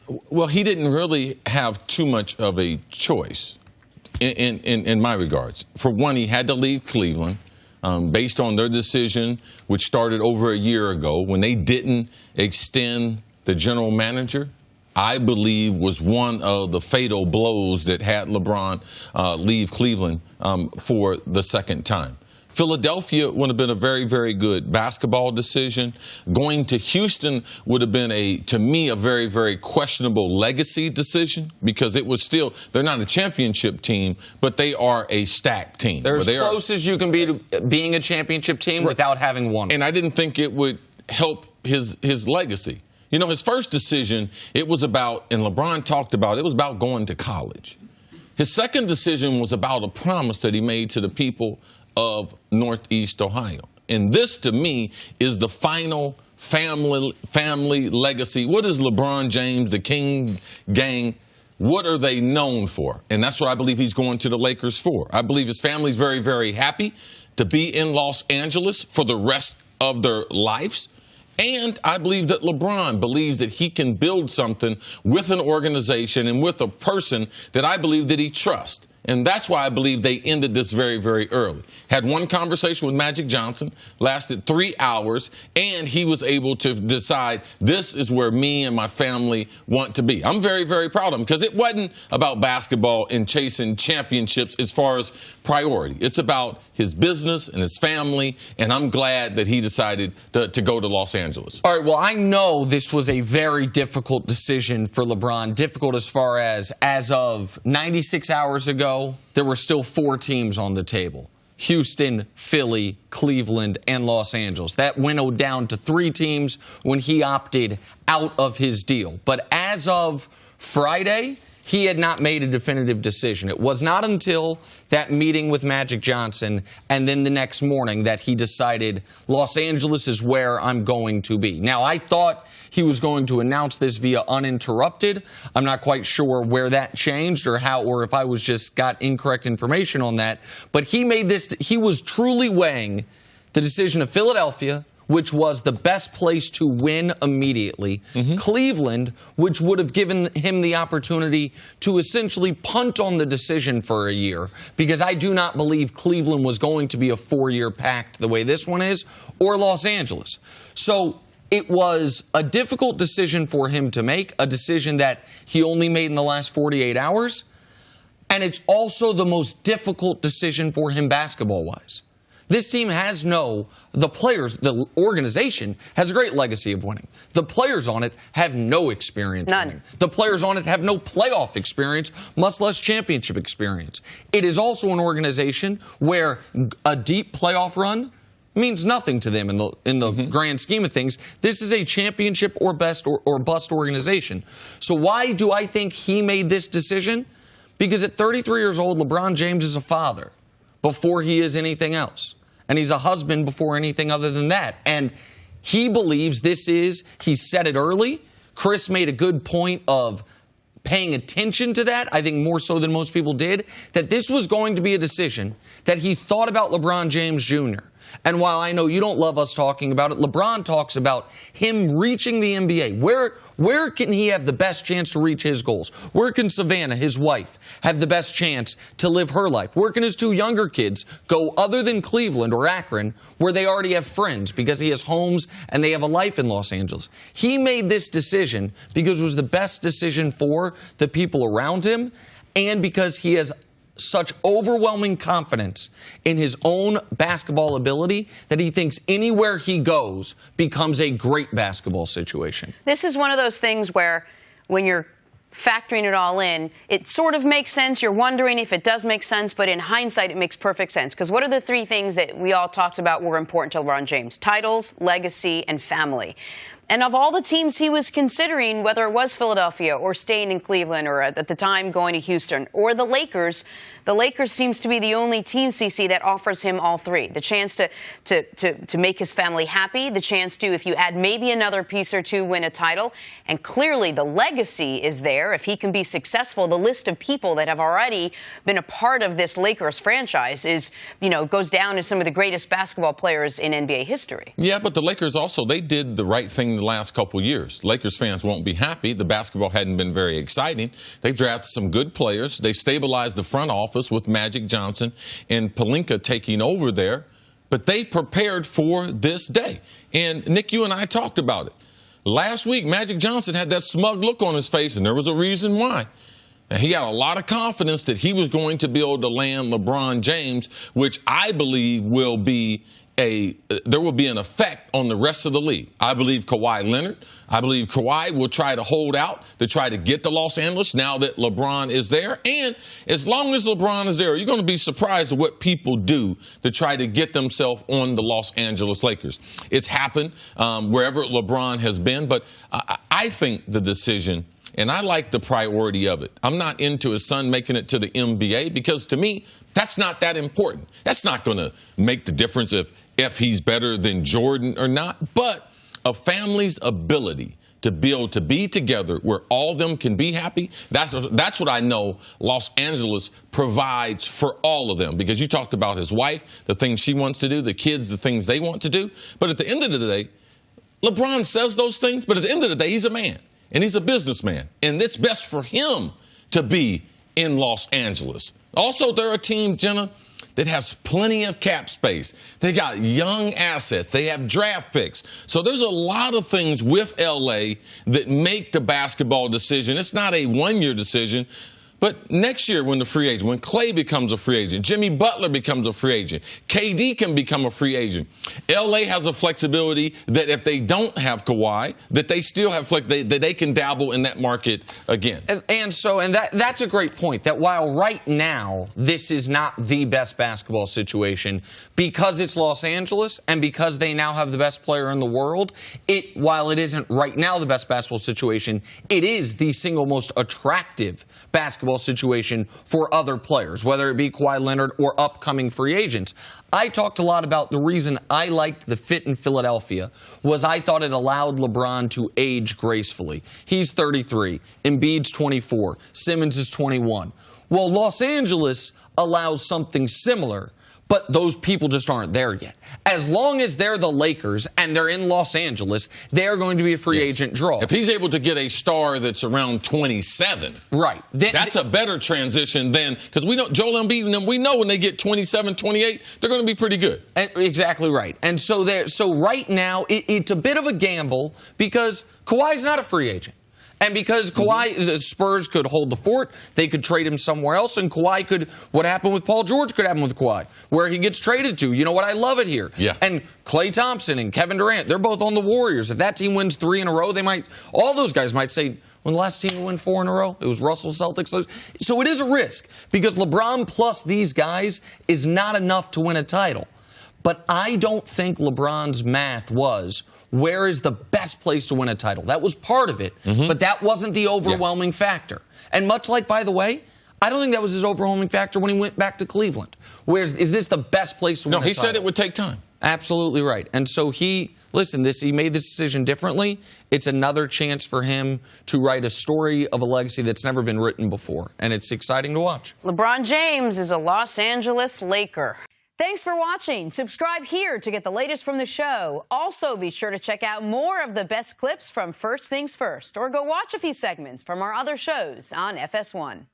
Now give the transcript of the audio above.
Well, he didn't really have too much of a choice in my regards. For one, he had to leave Cleveland based on their decision, which started over a year ago when they didn't extend the general manager. I believe was one of the fatal blows that had LeBron leave Cleveland for the second time. Philadelphia would have been a very, very good basketball decision. Going to Houston would have been, to me, a very, very questionable legacy decision because it was still, they're not a championship team, but they are a stacked team. They're as close as you can be to being a championship team without having won. And I didn't think it would help his legacy. You know, his first decision, it was about, and LeBron talked about, it was about going to college. His second decision was about a promise that he made to the people of Northeast Ohio. And this, to me, is the final family legacy. What is LeBron James, the King gang, what are they known for? And that's what I believe he's going to the Lakers for. I believe his family's very, very happy to be in Los Angeles for the rest of their lives. And I believe that LeBron believes that he can build something with an organization and with a person that I believe that he trusts. And that's why I believe they ended this very, very early. Had one conversation with Magic Johnson, lasted 3 hours, and he was able to decide this is where me and my family want to be. I'm very, very proud of him because it wasn't about basketball and chasing championships as far as priority. It's about his business and his family, and I'm glad that he decided to go to Los Angeles. All right, well, I know this was a very difficult decision for LeBron. Difficult as far as of 96 hours ago, there were still 4 teams on the table. Houston, Philly, Cleveland, and Los Angeles. That winnowed down to 3 teams when he opted out of his deal. But as of Friday, he had not made a definitive decision. It was not until that meeting with Magic Johnson and then the next morning that he decided Los Angeles is where I'm going to be. Now, I thought he was going to announce this via uninterrupted. I'm not quite sure where that changed or how, or if I was just got incorrect information on that. But he made this, he was truly weighing the decision of Philadelphia, which was the best place to win immediately. Cleveland, which would have given him the opportunity to essentially punt on the decision for a year, because I do not believe Cleveland was going to be a 4-year pact the way this one is, or Los Angeles. So it was a difficult decision for him to make, a decision that he only made in the last 48 hours, and it's also the most difficult decision for him basketball-wise. This team has the players, the organization has a great legacy of winning. The players on it have no experience winning. The players on it have no playoff experience, much less championship experience. It is also an organization where a deep playoff run means nothing to them in the grand scheme of things. This is a championship or bust organization. So why do I think he made this decision? Because at 33 years old, LeBron James is a father before he is anything else. And he's a husband before anything other than that. And he believes he said it early. Cris made a good point of paying attention to that, I think more so than most people did, that this was going to be a decision that he thought about LeBron James Jr. And while I know you don't love us talking about it, LeBron talks about him reaching the NBA. Where can he have the best chance to reach his goals? Where can Savannah, his wife, have the best chance to live her life? Where can his 2 younger kids go other than Cleveland or Akron, where they already have friends because he has homes and they have a life in Los Angeles? He made this decision because it was the best decision for the people around him and because he has such overwhelming confidence in his own basketball ability that he thinks anywhere he goes becomes a great basketball situation. This is one of those things where when you're factoring it all in, it sort of makes sense. You're wondering if it does make sense, but in hindsight, it makes perfect sense. Because what are the 3 things that we all talked about were important to LeBron James? Titles, legacy, and family. And of all the teams he was considering, whether it was Philadelphia or staying in Cleveland or at the time going to Houston or the Lakers seems to be the only team, CC, that offers him all 3. The chance to make his family happy, the chance to, if you add maybe another piece or 2, win a title. And clearly the legacy is there. If he can be successful, the list of people that have already been a part of this Lakers franchise goes down as some of the greatest basketball players in NBA history. Yeah, but the Lakers also, they did the right thing the last couple years. Lakers fans won't be happy. The basketball hadn't been very exciting. They've drafted some good players. They stabilized the front office with Magic Johnson and Pelinka taking over there. But they prepared for this day. And, Nick, you and I talked about it. Last week, Magic Johnson had that smug look on his face, and there was a reason why. And he had a lot of confidence that he was going to be able to land LeBron James, which I believe will be there will be an effect on the rest of the league. I believe Kawhi Leonard. I believe Kawhi will try to hold out to try to get to Los Angeles now that LeBron is there. And as long as LeBron is there, you're going to be surprised at what people do to try to get themselves on the Los Angeles Lakers. It's happened wherever LeBron has been. But I think the decision, and I like the priority of it. I'm not into his son making it to the NBA because, to me, that's not that important. That's not going to make the difference if he's better than Jordan or not. But a family's ability to be able to be together where all of them can be happy, that's what I know Los Angeles provides for all of them. Because you talked about his wife, the things she wants to do, the kids, the things they want to do. But at the end of the day, LeBron says those things, but at the end of the day, he's a man. And he's a businessman. And it's best for him to be in Los Angeles. Also, they're a team, Jenna, that has plenty of cap space. They got young assets. They have draft picks. So there's a lot of things with L.A. that make the basketball decision. It's not a one-year decision. But next year when Klay becomes a free agent, Jimmy Butler becomes a free agent, KD can become a free agent. L.A. has a flexibility that if they don't have Kawhi, that they still have that they can dabble in that market again. And that's a great point, that while right now this is not the best basketball situation, because it's Los Angeles and because they now have the best player in the world, while it isn't right now the best basketball situation, it is the single most attractive basketball situation for other players, whether it be Kawhi Leonard or upcoming free agents. I talked a lot about the reason I liked the fit in Philadelphia was I thought it allowed LeBron to age gracefully. He's 33, Embiid's 24, Simmons is 21. Well, Los Angeles allows something similar, but those people just aren't there yet. As long as they're the Lakers and they're in Los Angeles, they're going to be a free agent draw. If he's able to get a star that's around 27, right, that's a better transition than, because we know Joel Embiid and them, we know when they get 27, 28, they're going to be pretty good. Exactly right. And so right now, it's a bit of a gamble because Kawhi's not a free agent. And because Kawhi, the Spurs could hold the fort, they could trade him somewhere else, and Kawhi could, what happened with Paul George could happen with Kawhi, where he gets traded to. You know what? I love it here. Yeah. And Klay Thompson and Kevin Durant, they're both on the Warriors. If that team wins 3 in a row, all those guys might say, when the last team to win 4 in a row, it was Russell Celtics. So it is a risk because LeBron plus these guys is not enough to win a title. But I don't think LeBron's math was, where is the best place to win a title? That was part of it, but that wasn't the overwhelming factor. And much like, by the way, I don't think that was his overwhelming factor when he went back to Cleveland. Is this the best place to win a title? No, he said it would take time. Absolutely right. And so he made this decision differently. It's another chance for him to write a story of a legacy that's never been written before. And it's exciting to watch. LeBron James is a Los Angeles Laker. Thanks for watching. Subscribe here to get the latest from the show. Also, be sure to check out more of the best clips from First Things First, or go watch a few segments from our other shows on FS1.